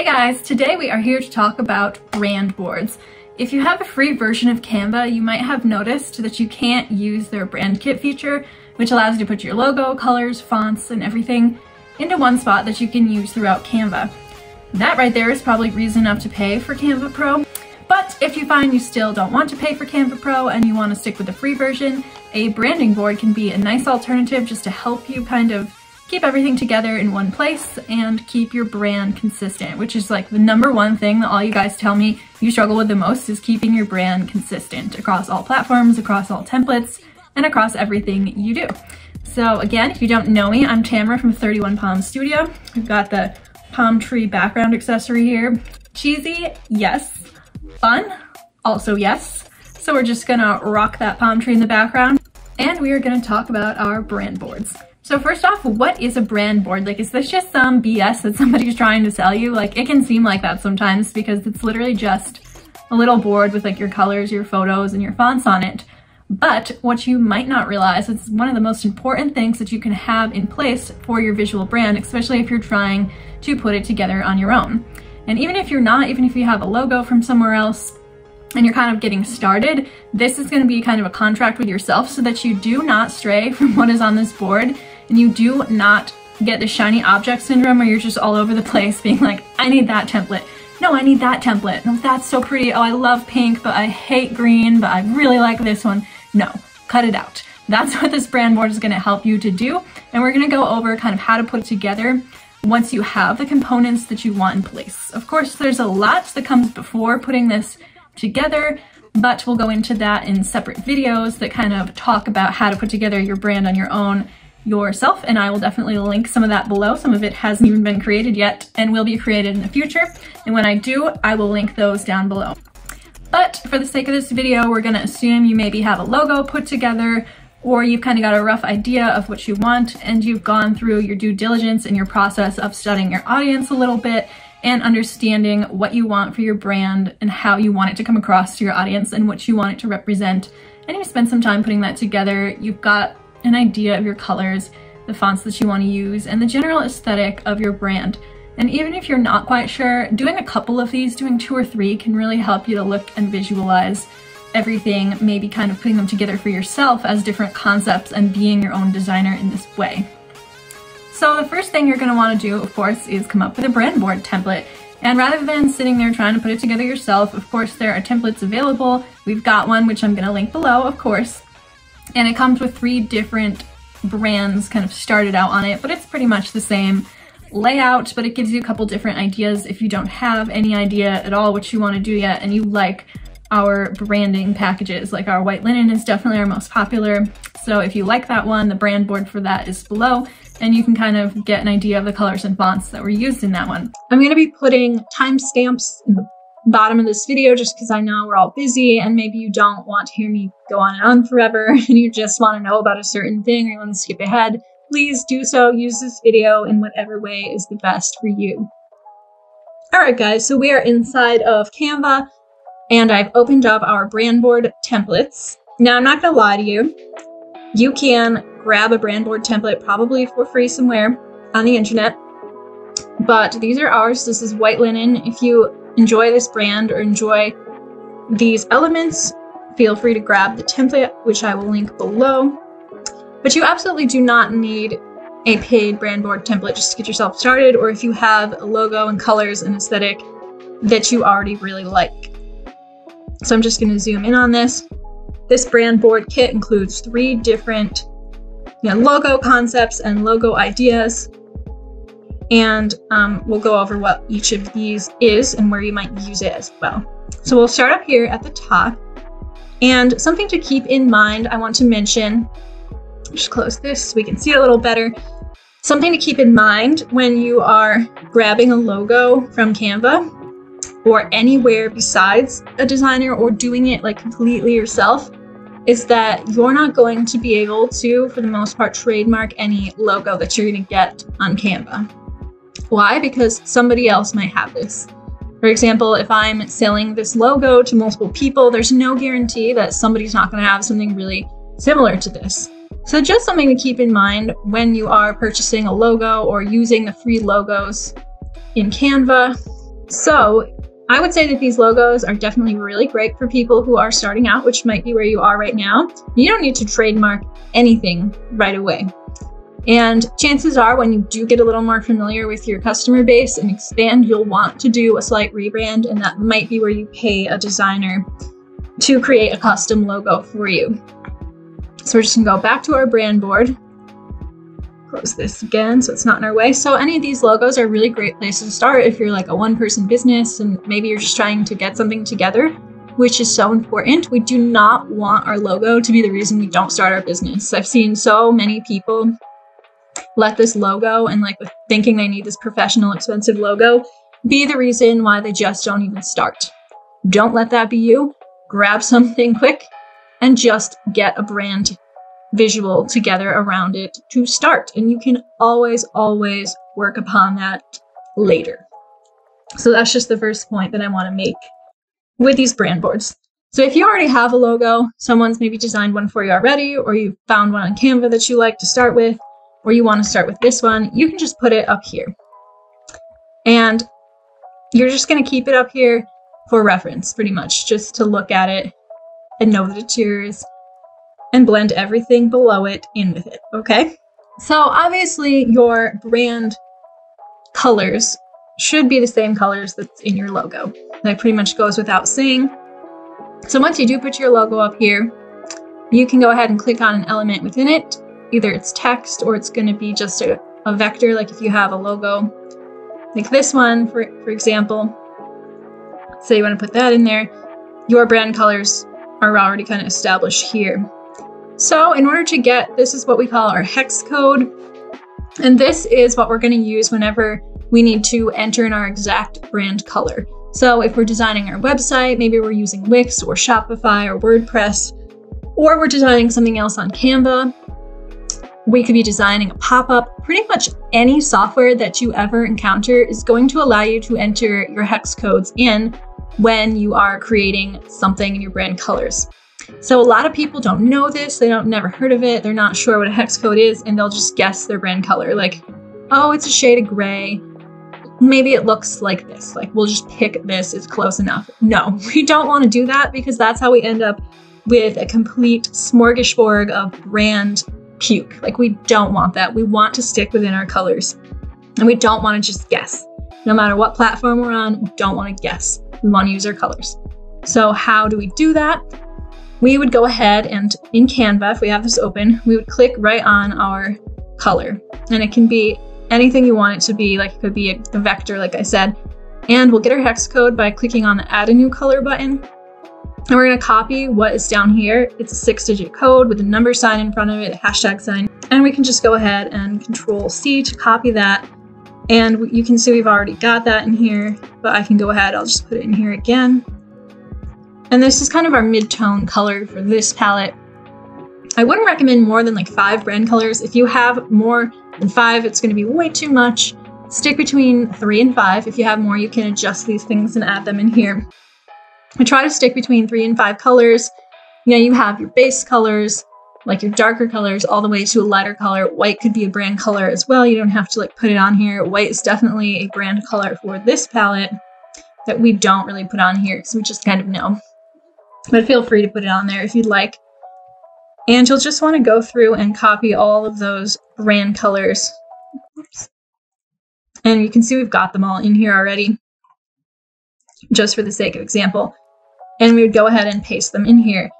Hey guys, today we are here to talk about brand boards. If you have a free version of Canva, you might have noticed that you can't use their brand kit feature, which allows you to put your logo, colors, fonts, and everything into one spot that you can use throughout Canva. That right there is probably reason enough to pay for Canva Pro. But if you find you still don't want to pay for Canva Pro and you want to stick with the free version, a branding board can be a nice alternative just to help you kind of keep everything together in one place and keep your brand consistent, which is like the #1 thing that all you guys tell me you struggle with the most, is keeping your brand consistent across all platforms, across all templates, and across everything you do. So again, if you don't know me, I'm Tamara from 31 Palm Studio. We've got the palm tree background accessory here. Cheesy, yes. Fun, also yes. So we're just gonna rock that palm tree in the background, and we are gonna talk about our brand boards. So first off, what is a brand board? Like, is this just some BS that somebody's trying to sell you? Like, it can seem like that sometimes because it's literally just a little board with like your colors, your photos, and your fonts on it. But what you might not realize is one of the most important things that you can have in place for your visual brand, especially if you're trying to put it together on your own. And even if you're not, even if you have a logo from somewhere else and you're kind of getting started, this is going to be kind of a contract with yourself so that you do not stray from what is on this board and you do not get the shiny object syndrome where you're just all over the place being like, I need that template. No, I need that template. No, that's so pretty. Oh, I love pink, but I hate green, but I really like this one. No, cut it out. That's what this brand board is going to help you to do. And we're going to go over kind of how to put it together once you have the components that you want in place. Of course, there's a lot that comes before putting this together, but we'll go into that in separate videos that kind of talk about how to put together your brand on your own yourself, and I will definitely link some of that below. Some of it hasn't even been created yet and will be created in the future, and when I do, I will link those down below. But for the sake of this video, we're going to assume you maybe have a logo put together, or you've kind of got a rough idea of what you want, and you've gone through your due diligence in your process of studying your audience a little bit and understanding what you want for your brand and how you want it to come across to your audience and what you want it to represent. And you spend some time putting that together. You've got an idea of your colors, the fonts that you want to use, and the general aesthetic of your brand. And even if you're not quite sure, doing a couple of these, doing 2 or 3, can really help you to look and visualize everything, maybe kind of putting them together for yourself as different concepts and being your own designer in this way. So the first thing you're going to want to do, of course, is come up with a brand board template. And rather than sitting there trying to put it together yourself, of course, there are templates available. We've got one, which I'm going to link below, of course. And it comes with 3 different brands kind of started out on it, but it's pretty much the same layout, but it gives you a couple different ideas if you don't have any idea at all what you want to do yet and you like our branding packages. Like our white linen is definitely our most popular. So if you like that one, the brand board for that is below, and you can kind of get an idea of the colors and fonts that were used in that one. I'm going to be putting timestamps in the bottom of this video just because I know we're all busy and maybe you don't want to hear me go on and on forever and you just want to know about a certain thing or you want to skip ahead. Please do so. Use this video in whatever way is the best for you. Alright guys, so we are inside of Canva and I've opened up our brand board templates. Now I'm not going to lie to you. You can grab a brand board template probably for free somewhere on the internet, but these are ours. This is white linen. If you enjoy this brand or enjoy these elements, feel free to grab the template, which I will link below. But you absolutely do not need a paid brand board template just to get yourself started, or if you have a logo and colors and aesthetic that you already really like. So I'm just going to zoom in on this. This brand board kit includes 3 different logo concepts and logo ideas. And we'll go over what each of these is and where you might use it as well. So we'll start up here at the top. And something to keep in mind, I want to mention, just close this so we can see it a little better. Something to keep in mind when you are grabbing a logo from Canva or anywhere besides a designer or doing it like completely yourself is that you're not going to be able to, for the most part, trademark any logo that you're going to get on Canva. Why? Because somebody else might have this. For example, if I'm selling this logo to multiple people, there's no guarantee that somebody's not going to have something really similar to this. So just something to keep in mind when you are purchasing a logo or using the free logos in Canva. So I would say that these logos are definitely really great for people who are starting out, which might be where you are right now. You don't need to trademark anything right away. And chances are when you do get a little more familiar with your customer base and expand, you'll want to do a slight rebrand, and that might be where you pay a designer to create a custom logo for you. So we're just gonna go back to our brand board, close this again so it's not in our way. So any of these logos are really great places to start if you're like a one-person business and maybe you're just trying to get something together, which is so important. We do not want our logo to be the reason we don't start our business. I've seen so many people let this logo and like thinking they need this professional, expensive logo be the reason why they just don't even start. Don't let that be you. Grab something quick and just get a brand visual together around it to start. And you can always work upon that later. So that's just the first point that I want to make with these brand boards. So if you already have a logo, someone's maybe designed one for you already, or you found one on Canva that you like to start with, or you want to start with this one, you can just put it up here. And you're just going to keep it up here for reference, pretty much, just to look at it and know that it's yours, and blend everything below it in with it, okay? So obviously your brand colors should be the same colors that's in your logo. That pretty much goes without saying. So once you do put your logo up here, you can go ahead and click on an element within it. Either it's text or it's gonna be just a vector, like if you have a logo, like this one, for example. So you wanna put that in there. Your brand colors are already kind of established here. So in order to get, this is what we call our hex code. And this is what we're going to use whenever we need to enter in our exact brand color. So if we're designing our website, maybe we're using Wix or Shopify or WordPress, or we're designing something else on Canva. We could be designing a pop-up. Pretty much any software that you ever encounter is going to allow you to enter your hex codes in when you are creating something in your brand colors. So a lot of people don't know this, never heard of it, they're not sure what a hex code is, and they'll just guess their brand color. Like, oh, it's a shade of gray. Maybe it looks like this. Like, we'll just pick this, it's close enough. No, we don't want to do that because that's how we end up with a complete smorgasbord of brand puke. Like, we don't want that. We want to stick within our colors, and we don't want to just guess. No matter what platform we're on, we don't want to guess. We want to use our colors. So how do we do that? We would go ahead and in Canva, if we have this open, we would click right on our color. And it can be anything you want it to be, like it could be a vector, like I said. And we'll get our hex code by clicking on the Add a New Color button. And we're going to copy what is down here. It's a 6-digit code with a number sign in front of it, a hashtag sign. And we can just go ahead and Control-C to copy that. And you can see we've already got that in here, but I can go ahead, I'll just put it in here again. And this is kind of our mid-tone color for this palette. I wouldn't recommend more than like 5 brand colors. If you have more than 5, it's going to be way too much. Stick between 3 and 5. If you have more, you can adjust these things and add them in here. I try to stick between 3 and 5 colors. You know, you have your base colors, like your darker colors, all the way to a lighter color. White could be a brand color as well. You don't have to like put it on here. White is definitely a brand color for this palette that we don't really put on here, so we just kind of know. But feel free to put it on there if you'd like. And you'll just want to go through and copy all of those brand colors. Oops. And you can see we've got them all in here already, just for the sake of example. And we would go ahead and paste them in here.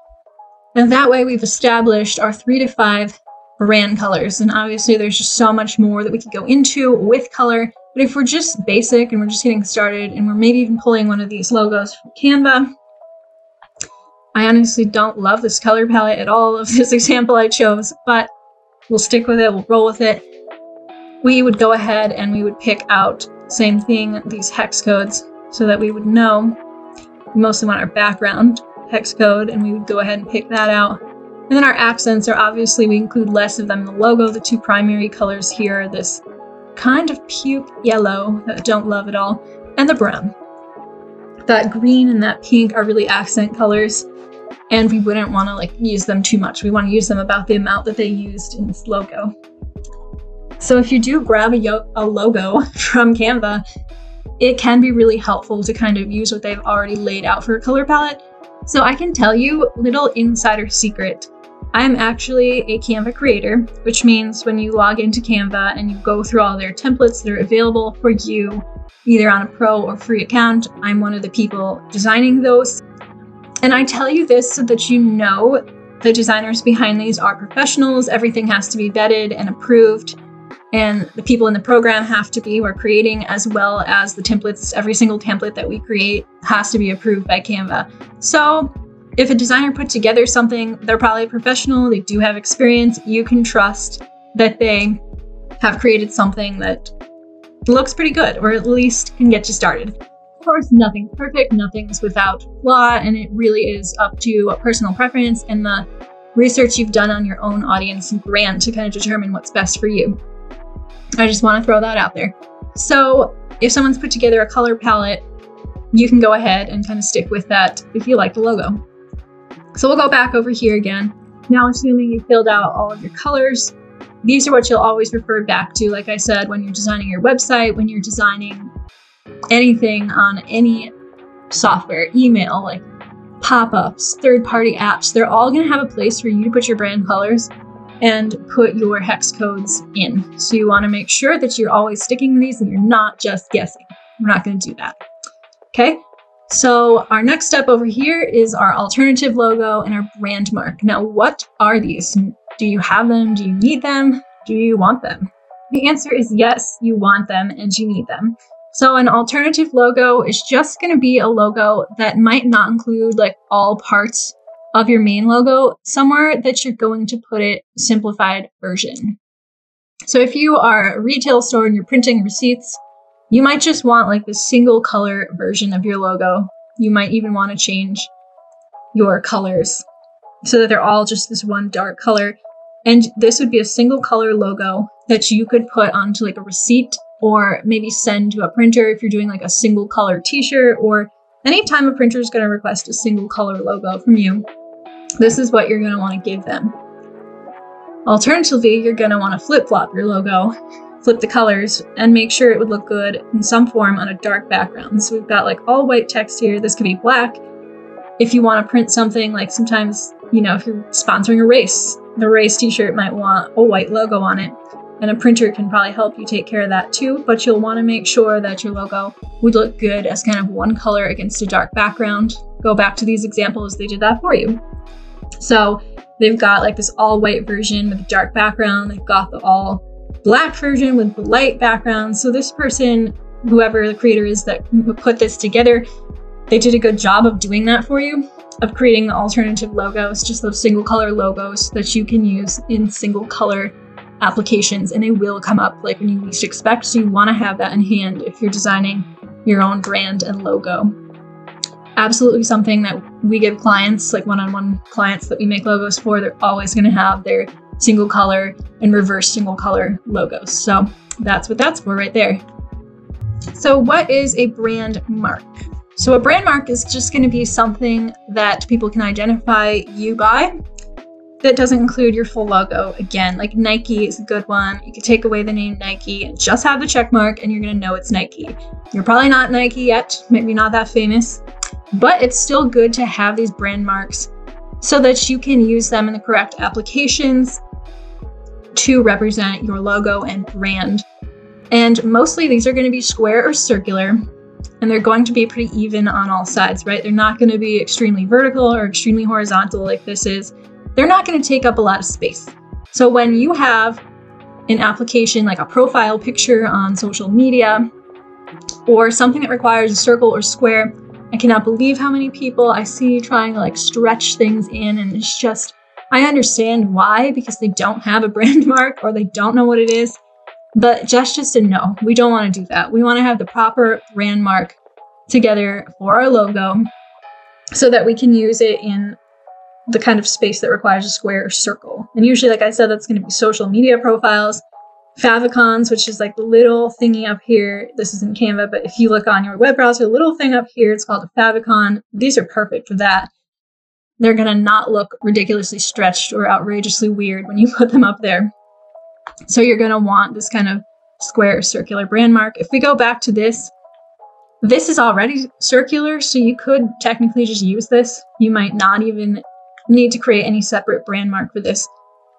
And that way we've established our 3 to 5 brand colors. And obviously there's just so much more that we could go into with color. But if we're just basic and we're just getting started and we're maybe even pulling one of these logos from Canva, I honestly don't love this color palette at all of this example I chose, but we'll stick with it, we'll roll with it. We would go ahead and we would pick out, same thing, these hex codes so that we would know. We mostly want our background hex code, and we would go ahead and pick that out. And then our accents are obviously, we include less of them in the logo. The 2 primary colors here are this kind of puke yellow that I don't love at all, and the brown. That green and that pink are really accent colors, and we wouldn't want to like use them too much. We want to use them about the amount that they used in this logo. So if you do grab a logo from Canva, it can be really helpful to kind of use what they've already laid out for a color palette. So I can tell you, little insider secret, I'm actually a Canva creator, which means when you log into Canva and you go through all their templates that are available for you, either on a pro or free account, I'm one of the people designing those. And I tell you this so that you know the designers behind these are professionals. Everything has to be vetted and approved. And the people in the program have to be who are creating, as well as the templates. Every single template that we create has to be approved by Canva. So if a designer put together something, they're probably a professional, they do have experience, you can trust that they have created something that looks pretty good, or at least can get you started. Of course, nothing's perfect, nothing's without flaw, and it really is up to personal preference and the research you've done on your own audience and brand to kind of determine what's best for you. I just want to throw that out there. So if someone's put together a color palette, you can go ahead and kind of stick with that if you like the logo. So we'll go back over here again. Now, assuming you filled out all of your colors, these are what you'll always refer back to. Like I said, when you're designing your website, when you're designing anything on any software, email, like pop-ups, third-party apps, they're all going to have a place for you to put your brand colors and put your hex codes in. So you want to make sure that you're always sticking to these and you're not just guessing. We're not going to do that. Okay, so our next step over here is our alternative logo and our brand mark. Now, what are these? Do you have them? Do you need them? Do you want them? The answer is yes, you want them and you need them. So an alternative logo is just going to be a logo that might not include like all parts of your main logo, somewhere that you're going to put it simplified version. So if you are a retail store and you're printing receipts, you might just want like the single color version of your logo. You might even want to change your colors so that they're all just this one dark color. And this would be a single color logo that you could put onto like a receipt or maybe send to a printer if you're doing like a single color t-shirt, or anytime a printer is going to request a single color logo from you, this is what you're going to want to give them. Alternatively, you're going to want to flip-flop your logo, flip the colors, and make sure it would look good in some form on a dark background. So we've got like all white text here. This could be black. If you want to print something, like sometimes, you know, if you're sponsoring a race, the race t-shirt might want a white logo on it. And a printer can probably help you take care of that too, but you'll want to make sure that your logo would look good as kind of one color against a dark background. Go back to these examples, they did that for you. So they've got like this all white version with a dark background. They've got the all black version with the light background. So this person, whoever the creator is that put this together, they did a good job of doing that for you, of creating the alternative logos, just those single color logos that you can use in single color applications, and they will come up like when you least expect. So you want to have that in hand if you're designing your own brand and logo. Absolutely something that we give clients, like one-on-one clients that we make logos for, they're always going to have their single color and reverse single color logos. So that's what that's for right there. So what is a brand mark? So a brand mark is just going to be something that people can identify you by that doesn't include your full logo. Again, like Nike is a good one. You could take away the name Nike and just have the check mark and you're going to know it's Nike. You're probably not Nike yet, maybe not that famous, but it's still good to have these brand marks so that you can use them in the correct applications to represent your logo and brand. And mostly these are going to be square or circular, and they're going to be pretty even on all sides, right? They're not going to be extremely vertical or extremely horizontal like this is. They're not going to take up a lot of space. So when you have an application like a profile picture on social media or something that requires a circle or square, I cannot believe how many people I see trying to like stretch things in, and it's just, I understand why, because they don't have a brand mark or they don't know what it is, but just a no, we don't want to do that. We want to have the proper brand mark together for our logo so that we can use it in the kind of space that requires a square or circle. And usually, like I said, that's going to be social media profiles, favicons, which is like the little thingy up here. This is in Canva, but if you look on your web browser, the little thing up here, it's called a favicon. These are perfect for that. They're going to not look ridiculously stretched or outrageously weird when you put them up there. So you're going to want this kind of square or circular brand mark. If we go back to this, This is already circular, so you could technically just use this. You might not even need to create any separate brand mark for this.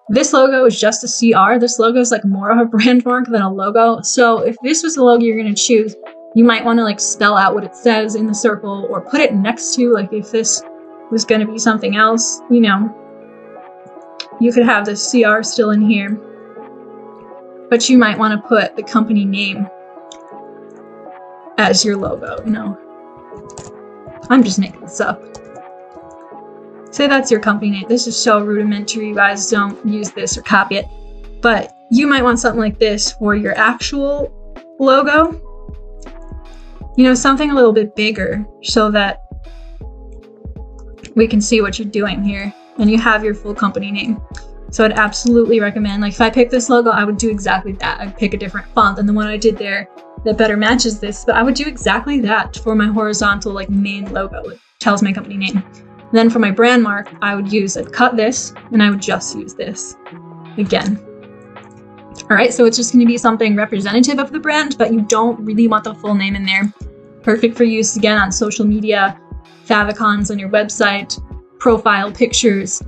This logo is just a CR. This logo is like more of a brand mark than a logo. So if this was the logo you're going to choose, you might want to like spell out what it says in the circle or put it next to, like if this was going to be something else, you know, you could have the CR still in here, but you might want to put the company name as your logo, you know. I'm just making this up. Say that's your company name. This is so rudimentary, you guys don't use this or copy it. But you might want something like this for your actual logo. You know, something a little bit bigger so that we can see what you're doing here and you have your full company name. So I'd absolutely recommend, like if I pick this logo, I would do exactly that. I'd pick a different font than the one I did there that better matches this, but I would do exactly that for my horizontal like main logo. It tells my company name. Then for my brand mark, I'd cut this and I would just use this again. All right, so it's just gonna be something representative of the brand, but you don't really want the full name in there. Perfect for use again on social media, favicons on your website, profile pictures,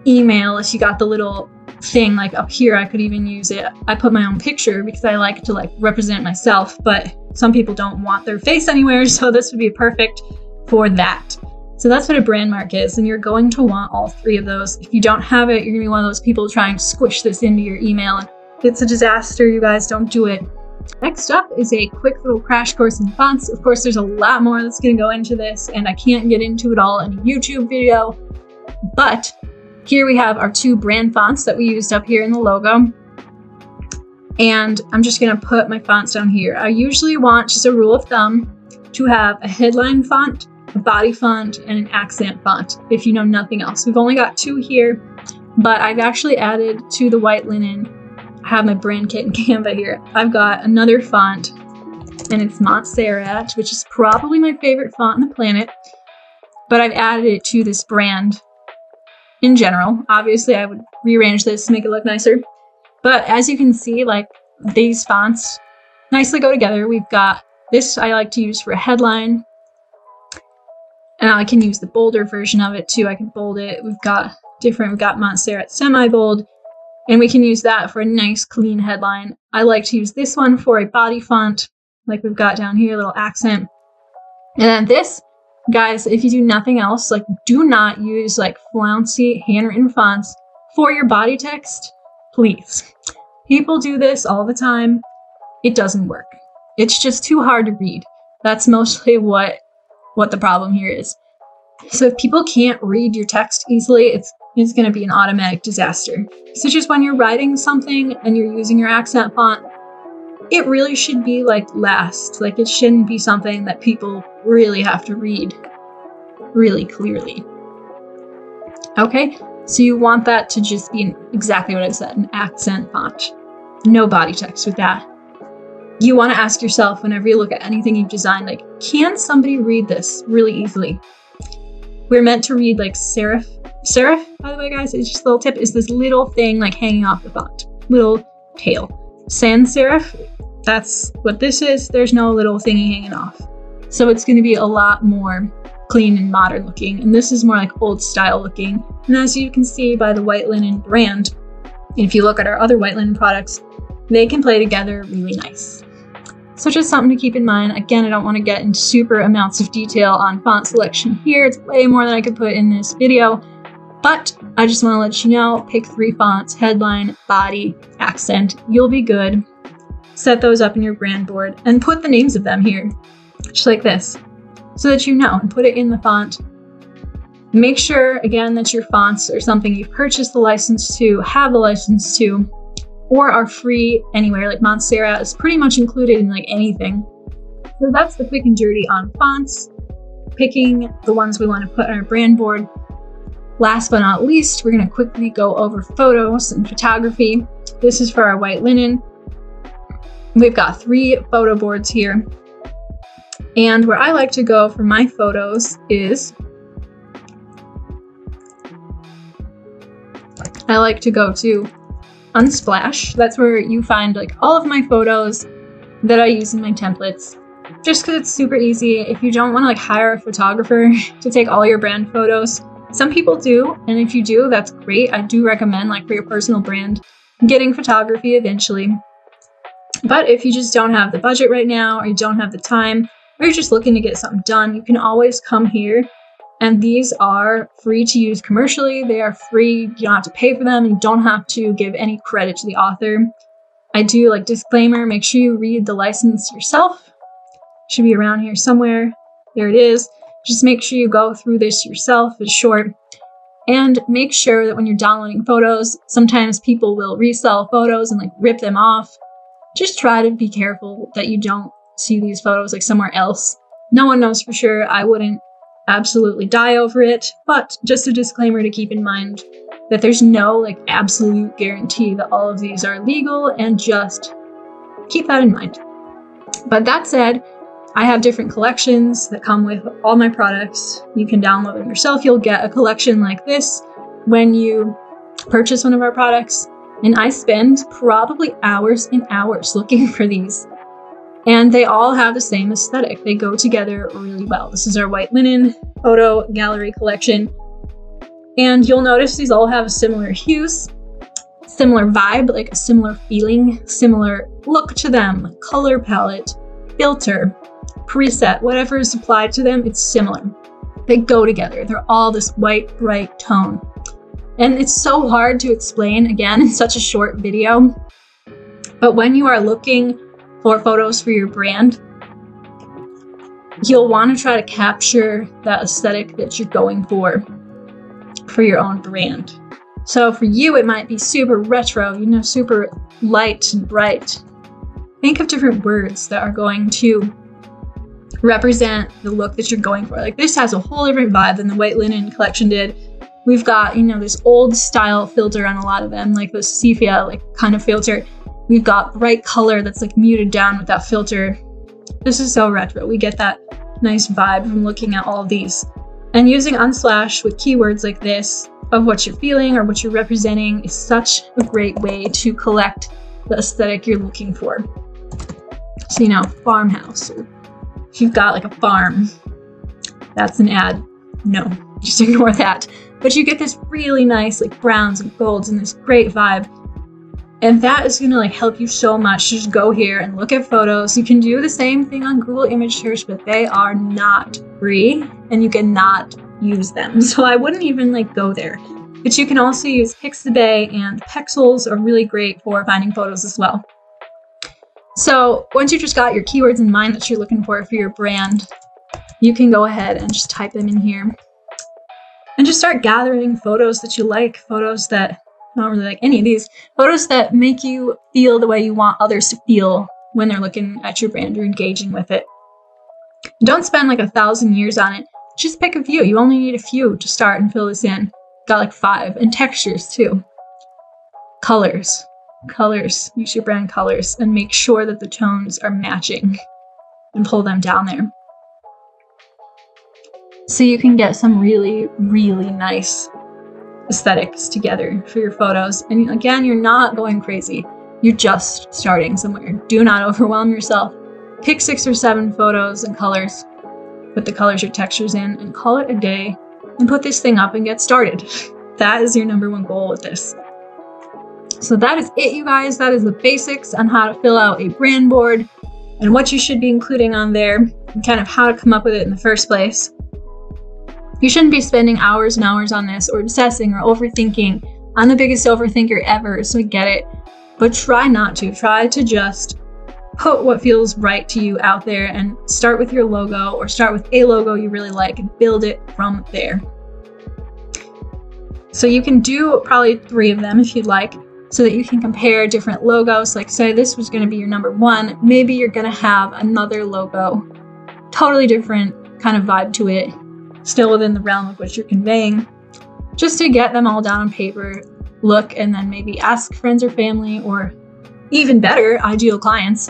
email. If you got the little thing like up here, I could even use it. I put my own picture because I like to like represent myself, but some people don't want their face anywhere, so this would be perfect for that. So that's what a brand mark is, and you're going to want all three of those. If you don't have it, you're gonna be one of those people trying to squish this into your email, and it's a disaster. You guys, don't do it. Next up is a quick little crash course in fonts. Of course, there's a lot more that's gonna go into this, and I can't get into it all in a YouTube video, but here we have our two brand fonts that we used up here in the logo. And I'm just gonna put my fonts down here. I usually want, just a rule of thumb, to have a headline font, a body font, and an accent font, if you know nothing else. We've only got two here, but I've actually added to the white linen. I have my brand kit in Canva here. I've got another font, and it's Montserrat, which is probably my favorite font on the planet, but I've added it to this brand in general. Obviously, I would rearrange this to make it look nicer, but as you can see, like these fonts nicely go together. We've got this I like to use for a headline, and I can use the bolder version of it too. I can bold it. We've got Montserrat semi-bold, and we can use that for a nice clean headline. I like to use this one for a body font, like we've got down here, a little accent. And then this, guys, if you do nothing else, like do not use like flouncy handwritten fonts for your body text, please. People do this all the time. It doesn't work. It's just too hard to read. That's mostly what the problem here is. So if people can't read your text easily, it's going to be an automatic disaster. So just when you're writing something and you're using your accent font, it really should be like last. Like it shouldn't be something that people really have to read really clearly. Okay, so you want that to just be exactly what I said, an accent font. No body text with that. You want to ask yourself whenever you look at anything you've designed, like, can somebody read this really easily? We're meant to read like serif. Serif, by the way, guys, it's just a little tip, is this little thing like hanging off the font, little tail. Sans serif, that's what this is. There's no little thingy hanging off. So it's going to be a lot more clean and modern looking, and this is more like old style looking. And as you can see by the white linen brand, if you look at our other white linen products, they can play together really nice. So just something to keep in mind. Again, I don't want to get into super amounts of detail on font selection here. It's way more than I could put in this video, but I just want to let you know, pick 3 fonts: headline, body, accent. You'll be good. Set those up in your brand board and put the names of them here, just like this, so that you know, and put it in the font. Make sure, again, that your fonts are something you've purchased the license to, have the license to, or are free anywhere. Like Montserrat is pretty much included in like anything. So that's the quick and dirty on fonts, picking the ones we want to put on our brand board. Last but not least, we're going to quickly go over photos and photography. This is for our white linen. We've got 3 photo boards here. And where I like to go for my photos is I like to go to Unsplash. That's where you find like all of my photos that I use in my templates. just because it's super easy. If you don't want to like hire a photographer to take all your brand photos, some people do, and if you do, that's great. I do recommend, like for your personal brand, getting photography eventually. But if you just don't have the budget right now, or you don't have the time, or you're just looking to get something done, you can always come here. And these are free to use commercially. They are free. You don't have to pay for them. You don't have to give any credit to the author. I do like disclaimer, make sure you read the license yourself. It should be around here somewhere. There it is. Just make sure you go through this yourself. It's short. And make sure that when you're downloading photos, sometimes people will resell photos and like rip them off. Just try to be careful that you don't see these photos like somewhere else. No one knows for sure. I wouldn't absolutely die over it, but just a disclaimer to keep in mind that there's no like absolute guarantee that all of these are legal, and just keep that in mind. But that said, I have different collections that come with all my products. You can download them yourself. You'll get a collection like this when you purchase one of our products. And I spend probably hours and hours looking for these. And they all have the same aesthetic. They go together really well. This is our white linen photo gallery collection. And you'll notice these all have similar hues, similar vibe, like a similar feeling, similar look to them, color palette, filter, preset, whatever is applied to them, it's similar. They go together. They're all this white, bright tone. And it's so hard to explain, again, in such a short video. But when you are looking for photos for your brand, you'll want to try to capture that aesthetic that you're going for your own brand. So for you, it might be super retro, super light and bright. Think of different words that are going to represent the look that you're going for. Like this has a whole different vibe than the white linen collection did. We've got, this old style filter on a lot of them, like the sepia, like kind of filter. We've got bright color that's like muted down with that filter. This is so retro. We get that nice vibe from looking at all of these. And using Unsplash with keywords like this of what you're feeling or what you're representing is such a great way to collect the aesthetic you're looking for. So, farmhouse, or if you've got like a farm, that's an ad. No, just ignore that. But you get this really nice like browns and golds and this great vibe. And that is going to like help you so much. Just go here and look at photos. You can do the same thing on Google Image Search, but they are not free and you cannot use them. So I wouldn't even like go there. But you can also use Pixabay, and Pexels are really great for finding photos as well. So once you just got your keywords in mind that you're looking for your brand, you can go ahead and just type them in here. And just start gathering photos that you like, photos that, not really like any of these, photos that make you feel the way you want others to feel when they're looking at your brand or engaging with it. Don't spend like 1,000 years on it. Just pick a few. You only need a few to start and fill this in. Got like 5. And textures too. Colors. Use your brand colors and make sure that the tones are matching and pull them down there. So you can get some really, really nice aesthetics together for your photos. And again, you're not going crazy. You're just starting somewhere. Do not overwhelm yourself. Pick 6 or 7 photos and colors. Put the colors or textures in and call it a day and put this thing up and get started. That is your number one goal with this. So that is it, you guys. That is the basics on how to fill out a brand board and what you should be including on there and kind of how to come up with it in the first place. You shouldn't be spending hours and hours on this or obsessing or overthinking. I'm the biggest overthinker ever, so I get it. But try not to. Try to just put what feels right to you out there and start with your logo or start with a logo you really like and build it from there. So you can do probably 3 of them if you'd like, so that you can compare different logos. Like say this was going to be your number 1. Maybe you're going to have another logo, totally different kind of vibe to it, still within the realm of what you're conveying, just to get them all down on paper, look, and then maybe ask friends or family, or even better, ideal clients,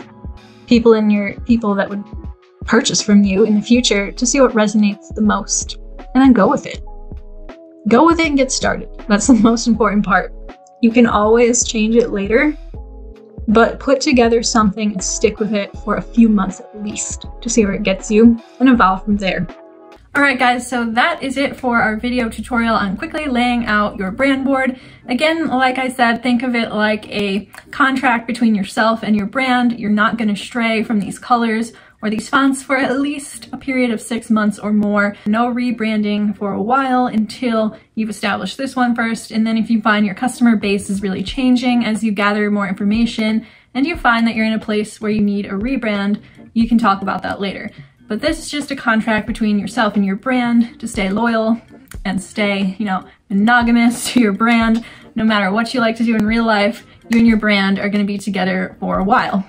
people that would purchase from you in the future, to see what resonates the most, and then go with it. Go with it and get started. That's the most important part. You can always change it later, but put together something and stick with it for a few months at least to see where it gets you and evolve from there. Alright guys, so that is it for our video tutorial on quickly laying out your brand board. Again, like I said, think of it like a contract between yourself and your brand. You're not going to stray from these colors or these fonts for at least a period of 6 months or more. No rebranding for a while until you've established this one first, and then if you find your customer base is really changing as you gather more information and you find that you're in a place where you need a rebrand, you can talk about that later. But this is just a contract between yourself and your brand to stay loyal and stay, monogamous to your brand. No matter what you like to do in real life, you and your brand are going to be together for a while.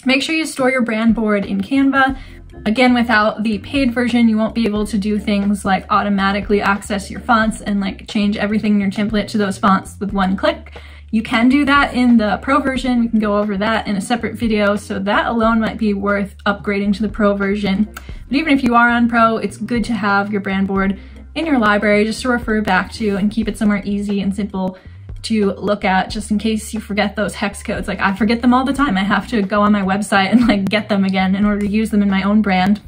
Make sure you store your brand board in Canva. Again, without the paid version, you won't be able to do things like automatically access your fonts and change everything in your template to those fonts with one click. You can do that in the Pro version. We can go over that in a separate video, so that alone might be worth upgrading to the Pro version. But even if you are on Pro, it's good to have your brand board in your library just to refer back to and keep it somewhere easy and simple to look at, just in case you forget those hex codes. I forget them all the time. I have to go on my website and get them again in order to use them in my own brand.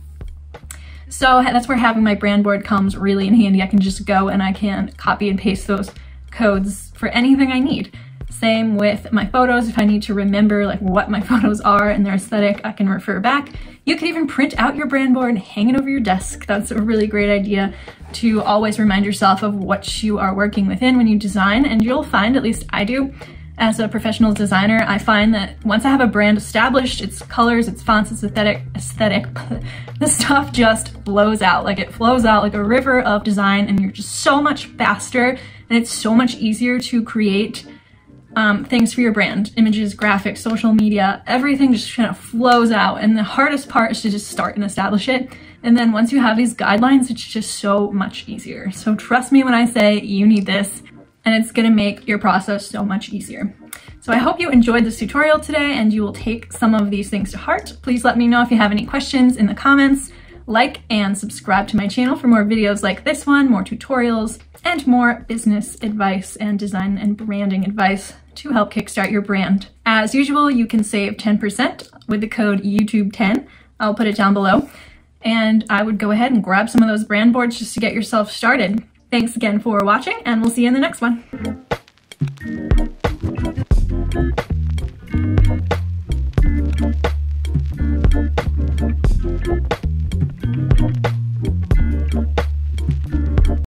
So that's where having my brand board comes really in handy. I can just go and I can copy and paste those codes for anything I need. Same with my photos. If I need to remember what my photos are and their aesthetic, I can refer back. You could even print out your brand board and hang it over your desk. That's a really great idea to always remind yourself of what you are working within when you design. And you'll find, at least I do, as a professional designer, I find that once I have a brand established, its colors, its fonts, its aesthetic, the stuff just flows out. It flows out like a river of design, and you're just so much faster, and it's so much easier to create things for your brand. Images, graphics, social media, everything just kind of flows out. And the hardest part is to just start and establish it. And then once you have these guidelines, it's just so much easier. So trust me when I say you need this, and it's gonna make your process so much easier. So I hope you enjoyed this tutorial today and you will take some of these things to heart. Please let me know if you have any questions in the comments. Like and subscribe to my channel for more videos like this one, more tutorials, and more business advice and design and branding advice to help kickstart your brand. As usual, you can save 10% with the code YouTube10. I'll put it down below. And I would go ahead and grab some of those brand boards just to get yourself started. Thanks again for watching, and we'll see you in the next one.